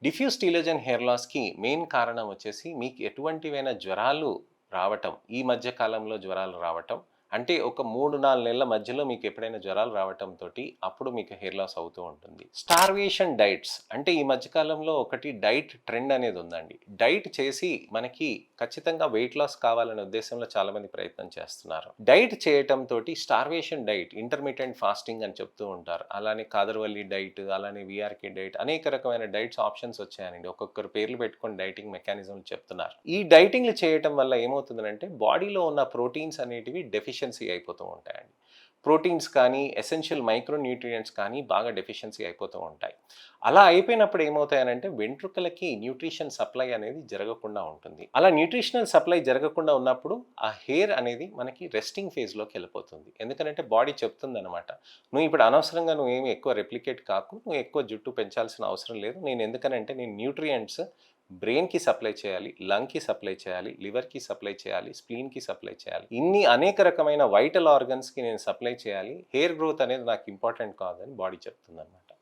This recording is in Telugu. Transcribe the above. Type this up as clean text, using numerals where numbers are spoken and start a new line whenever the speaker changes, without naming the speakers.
డిఫ్యూజ్ టీలోజన్ హెయిర్ లాస్‌కి మెయిన్ కారణం వచ్చేసి మీకు ఎటువంటివైనా జ్వరాలు రావటం, ఈ మధ్య కాలంలో జ్వరాలు రావటం. అంటే ఒక 3, 4 నెలల మధ్యలో మీకు ఎప్పుడైనా జ్వరాలు రావటంతోటి అప్పుడు మీకు హెయిర్ లాస్ అవుతూ ఉంటుంది. స్టార్వేషన్ డైట్స్ అంటే ఈ మధ్య కాలంలో ఒకటి డైట్ ట్రెండ్ అనేది ఉందండి. డైట్ చేసి మనకి ఖచ్చితంగా వెయిట్ లాస్ కావాలనే ఉద్దేశంలో చాలామంది ప్రయత్నం చేస్తున్నారు. డైట్ చేయటంతోటి స్టార్వేషన్ డైట్, ఇంటర్మిటెంట్ ఫాస్టింగ్ అని చెప్తూ ఉంటారు. అలానే కాదర్వల్లి డైట్, అలానే వీఆర్‌కే డైట్ అనేక రకమైన డైట్స్ ఆప్షన్స్ వచ్చాయండి. ఒక్కొక్కరు పేర్లు పెట్టుకొని డైటింగ్ మెకానిజంలు చెప్తున్నారు. ఈ డైటింగ్‌లు చేయటం వల్ల ఏమవుతుందనంటే బాడీలో ఉన్న ప్రోటీన్స్ అనేటివి డెఫిషియన్సీ అయిపోతూ ఉంటాయండి. ప్రోటీన్స్ కానీ, ఎసెన్షియల్ మైక్రో న్యూట్రియంట్స్ కానీ బాగా డెఫిషియన్సీ అయిపోతూ ఉంటాయి. అలా అయిపోయినప్పుడు ఏమవుతాయనంటే వెంట్రుకలకి న్యూట్రిషన్ సప్లై అనేది జరగకుండా ఉంటుంది. అలా న్యూట్రిషనల్ సప్లై జరగకుండా ఉన్నప్పుడు ఆ హెయిర్ అనేది మనకి రెస్టింగ్ ఫేజ్‌లోకి వెళ్ళిపోతుంది. ఎందుకనంటే బాడీ చెప్తుందనమాట. నువ్వు ఇప్పుడు అనవసరంగా నువ్వేమి ఎక్కువ రెప్లికేట్ కాకు. నువ్వు ఎక్కువ జుట్టు పెంచాల్సిన అవసరం లేదు. ఎందుకనంటే నేను న్యూట్రియంట్స్ బ్రెయిన్‌కి సప్లై చేయాలి, లంగ్‌కి సప్లై చేయాలి, లివర్‌కి సప్లై చేయాలి, స్ప్లీన్‌కి సప్లై చేయాలి. ఇన్ని అనేక రకమైన వైటల్ ఆర్గన్స్‌కి నేను సప్లై చేయాలి. హెయిర్ గ్రోత్ అనేది నాకు ఇంపార్టెంట్ కాదని బాడీ చెప్తుందనమాట.